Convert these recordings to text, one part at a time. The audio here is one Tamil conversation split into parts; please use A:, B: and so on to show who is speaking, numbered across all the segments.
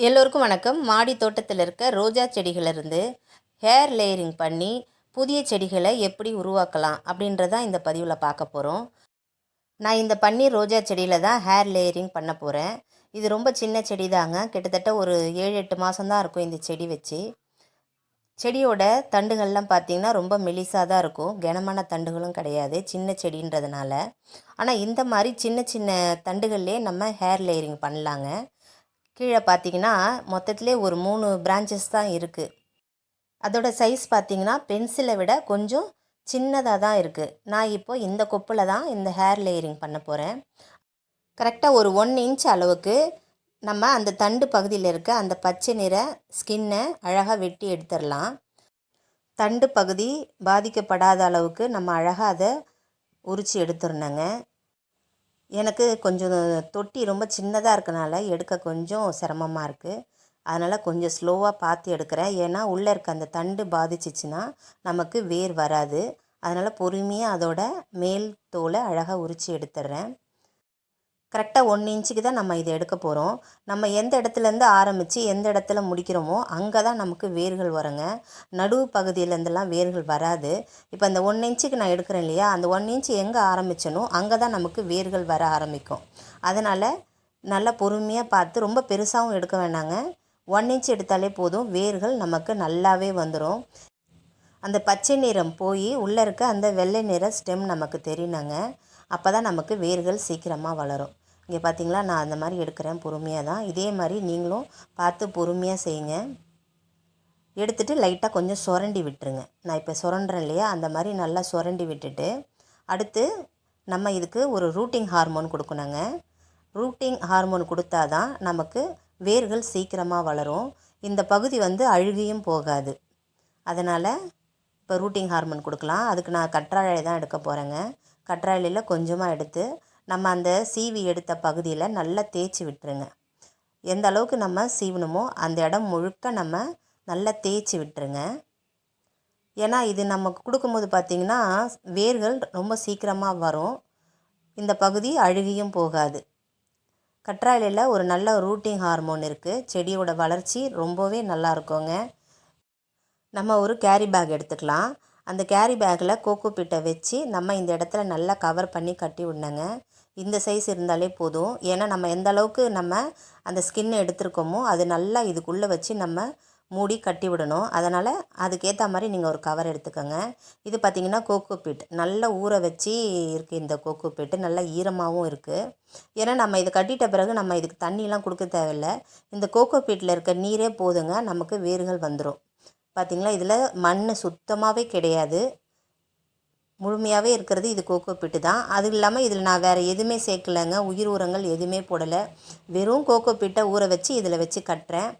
A: எல்லோருக்கும் வணக்கம். மாடி தோட்டத்தில் இருக்க ரோஜா செடிகளிலிருந்து ஹேர் லேயரிங் பண்ணி புதிய செடிகளை எப்படி உருவாக்கலாம் அப்படின்றதான் இந்த பதிவில் பார்க்க போகிறோம். நான் இந்த பன்னீர் ரோஜா செடியில் தான் ஹேர் லேயரிங் பண்ண போகிறேன். இது ரொம்ப சின்ன செடி தாங்க. கிட்டத்தட்ட ஒரு 7-8 மாதம்தான் இருக்கும் இந்த செடி வச்சு. செடியோட தண்டுகள்லாம் பார்த்திங்கன்னா ரொம்ப மெலிசாக தான் இருக்கும். கனமான தண்டுகளும் கிடையாது, சின்ன செடின்றதுனால. ஆனால் இந்த மாதிரி சின்ன சின்ன தண்டுகள்லேயே நம்ம ஹேர் லேயரிங் பண்ணலாங்க. கீழே பார்த்தீங்கன்னா மொத்தத்திலே ஒரு 3 பிரான்ச்சஸ் தான் இருக்குது. அதோட சைஸ் பார்த்தீங்கன்னா பென்சிலை விட கொஞ்சம் சின்னதாக தான் இருக்குது. நான் இப்போது இந்த கொப்பில் தான் இந்த ஹேர் லேயரிங் பண்ண போகிறேன். கரெக்டாக ஒரு 1 இன்ச் அளவுக்கு நம்ம அந்த தண்டு பகுதியில் இருக்க அந்த பச்சை நிற ஸ்கின்னை அழகாக வெட்டி எடுத்துடலாம். தண்டு பகுதி பாதிக்கப்படாத அளவுக்கு நம்ம அழகாக அதை உரித்து எடுத்துடணுங்க. எனக்கு கொஞ்சம் தொட்டி ரொம்ப சின்னதாக இருக்கனால எடுக்க கொஞ்சம் சிரமமாக இருக்குது. அதனால் கொஞ்சம் ஸ்லோவாக பார்த்து எடுக்கிறேன். ஏன்னா உள்ளே இருக்க அந்த தண்டு பாதிச்சிச்சின்னா நமக்கு வேர் வராது. அதனால் பொறுமையாக அதோட மேல் தோலை அழகாக உரித்து எடுத்துடுறேன். கரெக்டாக 1 இன்ச்சுக்கு தான் நம்ம இதை எடுக்க போகிறோம். நம்ம எந்த இடத்துலேருந்து ஆரம்பித்து எந்த இடத்துல முடிக்கிறோமோ அங்கே தான் நமக்கு வேர்கள் வருங்க. நடுவு பகுதியிலேருந்துலாம் வேர்கள் வராது. இப்போ அந்த 1 இன்ச்சுக்கு நான் எடுக்கிறேன் இல்லையா, அந்த 1 இன்ச்சு எங்கே ஆரம்பிச்சனோ அங்கே தான் நமக்கு வேர்கள் வர ஆரம்பிக்கும். அதனால் நல்லா பொறுமையாக பார்த்து, ரொம்ப பெருசாகவும் எடுக்க வேண்டாங்க. 1 இன்ச் எடுத்தாலே போதும், வேர்கள் நமக்கு நல்லாவே வந்துடும். அந்த பச்சை நிறம் போய் உள்ளே இருக்க அந்த வெள்ளை நிற ஸ்டெம் நமக்கு தெரியணுங்க. அப்போ தான் நமக்கு வேர்கள் சீக்கிரமாக வளரும். இங்கே பார்த்தீங்களா, நான் அந்த மாதிரி எடுக்கிறேன் பொறுமையாக தான். இதே மாதிரி நீங்களும் பார்த்து பொறுமையாக செய்யுங்க. எடுத்துகிட்டு லைட்டாக கொஞ்சம் சுரண்டி விட்டுருங்க. நான் இப்போ சுரண்டுறேன் இல்லையா, அந்த மாதிரி நல்லா சுரண்டி விட்டுட்டு அடுத்து நம்ம இதுக்கு ஒரு ரூட்டிங் ஹார்மோன் கொடுக்கணுங்க. ரூட்டிங் ஹார்மோன் கொடுத்தா தான் நமக்கு வேர்கள் சீக்கிரமாக வளரும். இந்த பகுதி அழுகியும் போகாது. அதனால் இப்போ ரூட்டிங் ஹார்மோன் கொடுக்கலாம். அதுக்கு நான் கற்றாழை தான் எடுக்க போகிறேங்க. கற்றாழையில் கொஞ்சமாக எடுத்து நம்ம அந்த சீவி எடுத்த பகுதியில் நல்லா தேய்ச்சி விட்டுருங்க. எந்த அளவுக்கு நம்ம சீவணுமோ அந்த இடம் முழுக்க நம்ம நல்லா தேய்ச்சி விட்டுருங்க. ஏன்னா இது நமக்கு கொடுக்கும்போது பார்த்திங்கன்னா வேர்கள் ரொம்ப சீக்கிரமாக வரும். இந்த பகுதி அழுகியும் போகாது. கற்றாழையில் ஒரு நல்ல ரூட்டிங் ஹார்மோன் இருக்குது. செடியோட வளர்ச்சி ரொம்பவே நல்லா இருக்குங்க. நம்ம ஒரு கேரி பேக் எடுத்துக்கலாம். அந்த கேரி பேக்கில் கோகோ பீட்டை வச்சு நம்ம இந்த இடத்துல நல்லா கவர் பண்ணி கட்டி விடணுங்க. இந்த சைஸ் இருந்தாலே போதும். ஏன்னா நம்ம எந்த அளவுக்கு நம்ம அந்த ஸ்கின்னை எடுத்துருக்கோமோ அது நல்லா இதுக்குள்ளே வச்சு நம்ம மூடி கட்டி விடணும். அதனால் அதுக்கேற்ற மாதிரி நீங்கள் ஒரு கவர் எடுத்துக்கோங்க. இது பார்த்திங்கன்னா கோகோ பீட் நல்லா ஊற வச்சு இருக்குது. இந்த கோகோ பீட்டு நல்லா ஈரமாகவும் இருக்குது. ஏன்னா நம்ம இதை கட்டிட்ட பிறகு நம்ம இதுக்கு தண்ணியெலாம் கொடுக்க தேவையில்லை. இந்த கோகோ பீட்டில் இருக்க நீரே போதுங்க, நமக்கு வேர்கள் வந்துடும். பார்த்திங்களா, இதில் மண் சுத்தமாகவே கிடையாது. முழுமையாகவே இருக்கிறது இது கோகோ பீட்டு தான். அது இல்லாமல் இதில் நான் வேறு எதுவுமே சேர்க்கலைங்க. உயிர் உரங்கள் எதுவுமே போடலை. வெறும் கோகோ பீட்டை ஊற வச்சு இதில் வச்சு கட்டுறேன்.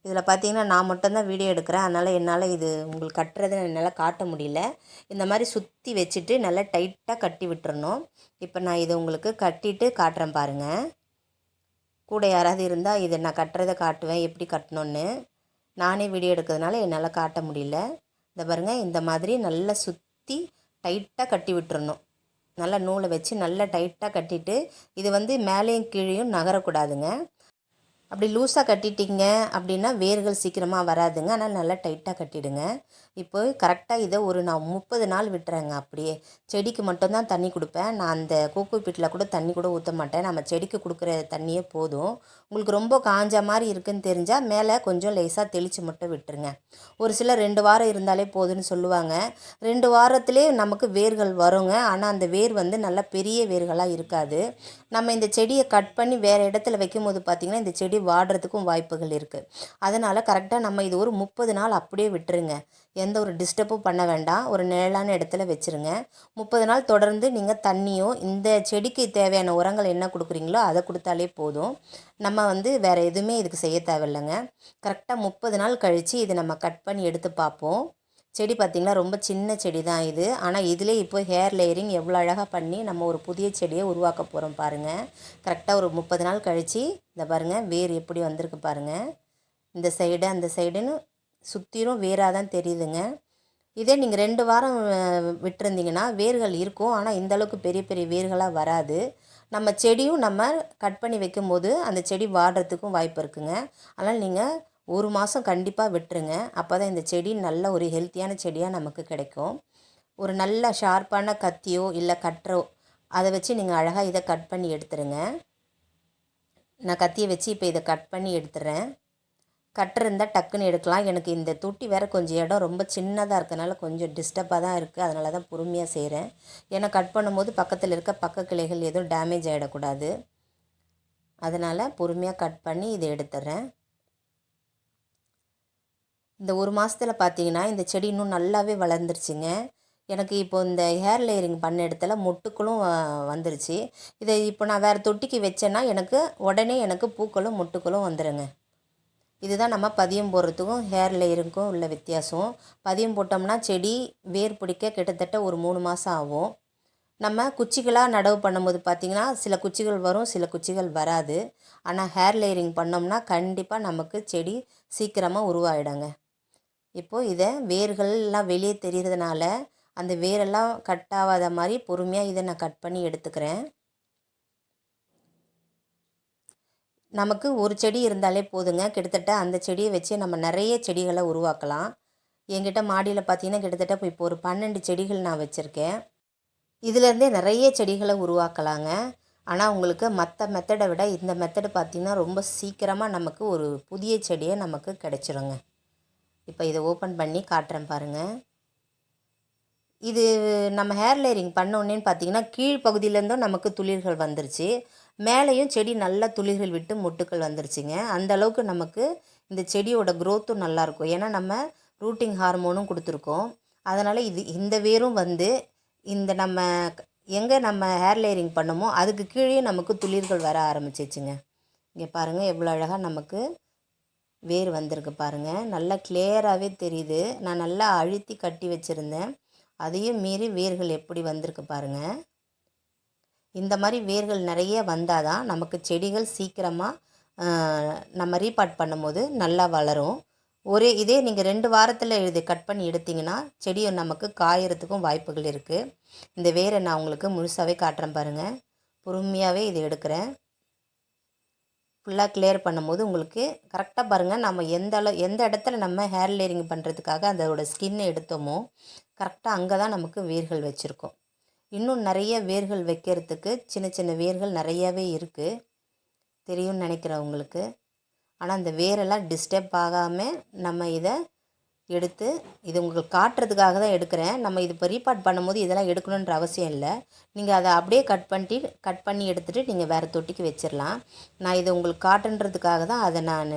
A: இதில் பார்த்திங்கன்னா நான் மட்டும்தான் வீடியோ எடுக்கிறேன். அதனால் என்னால் இது உங்களுக்கு கட்டுறதை என்னால் காட்ட முடியல. இந்த மாதிரி சுற்றி வச்சுட்டு நல்லா டைட்டாக கட்டி விட்டுறணும். இப்போ நான் இதை உங்களுக்கு கட்டிட்டு காட்டுறேன் பாருங்கள். கூட யாராவது இருந்தால் இதை நான் கட்டுறதை காட்டுவேன் எப்படி கட்டணுன்னு. நானே வீடியோ எடுக்கிறதுனால என்னால் காட்ட முடியல. இந்த பாருங்கள், இந்த மாதிரி நல்லா சுற்றி டைட்டாக கட்டி விட்டுறணும். நல்லா நூலை வச்சு நல்லா டைட்டாக கட்டிட்டு இது மேலேயும் கீழேயும் நகரக்கூடாதுங்க. அப்படி லூஸாக கட்டிட்டிங்க அப்படின்னா வேர்கள் சீக்கிரமாக வராதுங்க. ஆனால் நல்லா டைட்டாக கட்டிடுங்க. இப்போ கரெக்டாக இதை நான் 30 நாள் விட்டுறேங்க. அப்படியே செடிக்கு மட்டும்தான் தண்ணி கொடுப்பேன். நான் அந்த கோகோ பீட்டில் கூட தண்ணி கூட ஊற்ற மாட்டேன். நம்ம செடிக்கு கொடுக்குற தண்ணியே போதும். உங்களுக்கு ரொம்ப காஞ்ச மாதிரி இருக்குதுன்னு தெரிஞ்சால் மேலே கொஞ்சம் லேசாக தெளித்து மட்டும் விட்டுருங்க. ஒரு சிலர் 2 வாரம் இருந்தாலே போதுன்னு சொல்லுவாங்க. 2 வாரத்துலேயே நமக்கு வேர்கள் வருங்க. ஆனால் அந்த வேர் நல்லா பெரிய வேர்களாக இருக்காது. நம்ம இந்த செடியை கட் பண்ணி வேறு இடத்துல வைக்கும்போது பார்த்திங்கன்னா இந்த செடி வாடுறதுக்கும் வாய்ப்புகள் இருக்குது. அதனால் கரெக்டாக நம்ம இது ஒரு 30 நாள் அப்படியே விட்டுருங்க. எந்த ஒரு டிஸ்டர்பும் பண்ண வேண்டாம். ஒரு நிழலான இடத்துல வச்சுருங்க. 30 நாள் தொடர்ந்து நீங்கள் தண்ணியோ இந்த செடிக்கு தேவையான உரங்கள் என்ன கொடுக்குறீங்களோ அதை கொடுத்தாலே போதும். நம்ம வேறு எதுவுமே இதுக்கு செய்ய தேவையில்லைங்க. கரெக்டாக 30 நாள் கழித்து இதை நம்ம கட் பண்ணி எடுத்து பார்ப்போம். செடி பார்த்திங்களா ரொம்ப சின்ன செடி தான் இது. ஆனால் இதிலே இப்போ ஹேர் லேயரிங் எவ்வளோ அழகாக பண்ணி நம்ம ஒரு புதிய செடியை உருவாக்க போகிறோம் பாருங்கள். கரெக்டாக ஒரு 30 நாள் கழித்து இந்த பாருங்கள் வேர் எப்படி வந்திருக்கு பாருங்கள். இந்த சைடு அந்த சைடுன்னு சுற்றிலும் வேராக தான் தெரியுதுங்க. இதே நீங்கள் 2 வாரம் விட்டுருந்தீங்கன்னா வேர்கள் இருக்கும். ஆனால் இந்தளவுக்கு பெரிய பெரிய வேர்களாக வராது. நம்ம செடியும் நம்ம கட் பண்ணி வைக்கும்போது அந்த செடி வாடுறதுக்கும் வாய்ப்பு இருக்குங்க. அதனால் நீங்கள் 1 மாதம் கண்டிப்பாக விட்டுருங்க. அப்போ தான் இந்த செடி நல்ல ஒரு ஹெல்த்தியான செடியாக நமக்கு கிடைக்கும். ஒரு நல்ல ஷார்ப்பான கத்தியோ இல்லை கட்டரோ அதை வச்சு நீங்கள் அழகாக இதை கட் பண்ணி எடுத்துருங்க. நான் கத்தியை வச்சு இப்போ இதை கட் பண்ணி எடுத்துடுறேன். கட்டர் இருந்தால் டக்குன்னு எடுக்கலாம். எனக்கு இந்த தொட்டி வேறு கொஞ்சம் இடம் ரொம்ப சின்னதாக இருக்கனால கொஞ்சம் டிஸ்டர்பாக தான் இருக்குது. அதனால தான் பொறுமையாக செய்கிறேன். ஏன்னா கட் பண்ணும்போது பக்கத்தில் இருக்க பக்க கிளைகள் எதுவும் டேமேஜ் ஆகிடக்கூடாது. அதனால் பொறுமையாக கட் பண்ணி இதை எடுத்துடுறேன். இந்த 1 மாதத்தில் பார்த்தீங்கன்னா இந்த செடி இன்னும் நல்லாவே வளர்ந்துருச்சுங்க. எனக்கு இப்போ இந்த ஹேர் லேயரிங் பண்ண இடத்துல மொட்டுக்களும் வந்துருச்சு. இதை இப்போ நான் வேறு தொட்டிக்கு வச்சேன்னா உடனே எனக்கு பூக்களும் மொட்டுக்களும் வந்துடுங்க. இதுதான் நம்ம பதியம் போடுறதுக்கும் ஹேர் லேயருக்கும் உள்ள வித்தியாசம். பதியம் போட்டோம்னா செடி வேர் பிடிக்க கிட்டத்தட்ட ஒரு 3 மாதம் ஆகும். நம்ம குச்சிகளாக நடவு பண்ணும்போது பார்த்திங்கன்னா சில குச்சிகள் வரும், சில குச்சிகள் வராது. ஆனால் ஹேர் லேயரிங் பண்ணோம்னா கண்டிப்பாக நமக்கு செடி சீக்கிரமாக உருவாயிடுங்க. இப்போது இதை வேர்கள்லாம் வெளியே தெரிகிறதுனால அந்த வேரெல்லாம் கட் ஆகாத மாதிரி பொறுமையாக இதை நான் கட் பண்ணி எடுத்துக்கிறேன். நமக்கு ஒரு செடி இருந்தாலே போதுங்க. கிட்டத்தட்ட அந்த செடியை வச்சு நம்ம நிறைய செடிகளை உருவாக்கலாம். என்கிட்ட மாடியில் பார்த்திங்கன்னா கிட்டத்தட்ட இப்போ ஒரு 12 செடிகள் நான் வச்சுருக்கேன். இதிலேருந்தே நிறைய செடிகளை உருவாக்கலாங்க. ஆனால் உங்களுக்கு மற்ற மெத்தடை விட இந்த மெத்தடு பார்த்திங்கன்னா ரொம்ப சீக்கிரமாக நமக்கு ஒரு புதிய செடியை நமக்கு கிடச்சிருங்க. இப்போ இதை ஓப்பன் பண்ணி காட்டுறேன் பாருங்கள். இது நம்ம ஹேர் லேயரிங் பண்ணோன்னேன்னு பார்த்திங்கன்னா கீழ்ப்பகுதியிலேருந்தும் நமக்கு துளிர்கள் வந்துருச்சு. மேலேயும் செடி நல்லா துளிர்கள் விட்டு மொட்டுக்கள் வந்துருச்சுங்க. அந்தளவுக்கு நமக்கு இந்த செடியோட க்ரோத்தும் நல்லாயிருக்கும். ஏன்னா நம்ம ரூட்டிங் ஹார்மோனும் கொடுத்துருக்கோம். அதனால் இந்த வேரும் வந்து இந்த நம்ம எங்கே நம்ம ஹேர் லேயரிங் பண்ணமோ அதுக்கு கீழே நமக்கு துளிர்கள் வர ஆரம்பிச்சிச்சுங்க. இங்கே பாருங்கள் எவ்வளோ அழகாக நமக்கு வேர் வந்திருக்கு பாருங்கள். நல்லா கிளியராகவே தெரியுது. நான் நல்லா அழுத்தி கட்டி வச்சுருந்தேன். அதையும் மீறி வேர்கள் எப்படி வந்திருக்கு பாருங்கள். இந்த மாதிரி வேர்கள் நிறைய வந்தால் தான் நமக்கு செடிகள் சீக்கிரமாக நம்ம ரீபாட் பண்ணும்போது நல்லா வளரும். இதே நீங்கள் 2 வாரத்தில் இதை கட் பண்ணி எடுத்திங்கன்னா செடியை நமக்கு காயறதுக்கும் வாய்ப்புகள் இருக்குது. இந்த வேரை நான் உங்களுக்கு முழுசாகவே காட்டுறேன் பாருங்கள். பொறுமையாகவே இதை எடுக்கிறேன். ஃபுல்லாக கிளியர் பண்ணும்போது உங்களுக்கு கரெக்டாக பாருங்கள், நம்ம எந்த இடத்துல நம்ம ஹேர் லேயரிங் பண்ணுறதுக்காக அதோட ஸ்கின்னை எடுத்தோமோ கரெக்டாக அங்கே தான் நமக்கு வேர்கள் வச்சுருக்கோம். இன்னும் நிறைய வேர்கள் வைக்கிறதுக்கு சின்ன சின்ன வேர்கள் நிறையாவே இருக்குது, தெரியும்னு நினைக்கிறேன் உங்களுக்கு. ஆனால் அந்த வேரெல்லாம் டிஸ்டர்ப் ஆகாமல் நம்ம இதை எடுத்து இது உங்களுக்கு காட்டுறதுக்காக தான் எடுக்கிறேன். நம்ம இது இப்போ ரீபாட் பண்ணும்போது இதெல்லாம் எடுக்கணுன்ற அவசியம் இல்லை. நீங்கள் அதை அப்படியே கட் பண்ணி எடுத்துகிட்டு நீங்கள் வேறு தொட்டிக்கு வச்சிடலாம். நான் இதை உங்களுக்கு காட்டுன்றதுக்காக தான் அதை நான்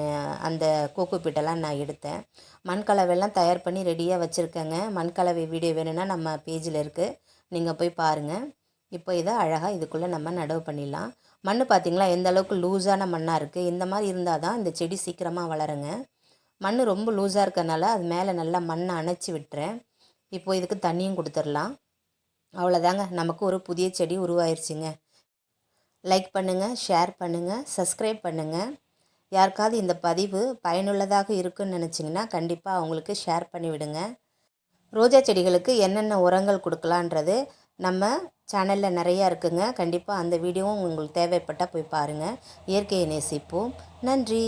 A: அந்த கோகோபீட்டெல்லாம் நான் எடுத்தேன். மண்கலவையெல்லாம் தயார் பண்ணி ரெடியாக வச்சுருக்கேங்க. மண்கலவை வீடியோ வேணும்னா நம்ம பேஜில் இருக்குது, நீங்கள் போய் பாருங்கள். இப்போ இதை அழகாக இதுக்குள்ளே நம்ம நடவு பண்ணிடலாம். மண் பார்த்திங்களா எந்த அளவுக்கு லூஸான மண்ணாக இருக்குது. இந்த மாதிரி இருந்தால் தான் இந்த செடி சீக்கிரமாக வளருங்க. மண் ரொம்ப லூஸாக இருக்கறனால அது மேலே நல்லா மண்ணை அணைச்சி விட்டுறேன். இப்போ இதுக்கு தண்ணியும் கொடுத்துடலாம். அவ்வளோதாங்க, நமக்கு ஒரு புதிய செடி உருவாயிருச்சுங்க. லைக் பண்ணுங்கள், ஷேர் பண்ணுங்கள், சப்ஸ்கிரைப் பண்ணுங்கள். யாருக்காவது இந்த பதிவு பயனுள்ளதாக இருக்குன்னு நினச்சிங்கன்னா கண்டிப்பாக அவங்களுக்கு ஷேர் பண்ணிவிடுங்க. ரோஜா செடிகளுக்கு என்னென்ன உரங்கள் கொடுக்கலான்றது நம்ம சேனலில் நிறையா இருக்குங்க. கண்டிப்பாக அந்த வீடியோவும் உங்களுக்கு தேவைப்பட்டால் போய் பாருங்கள். இயற்கையை நேசிப்போம். நன்றி.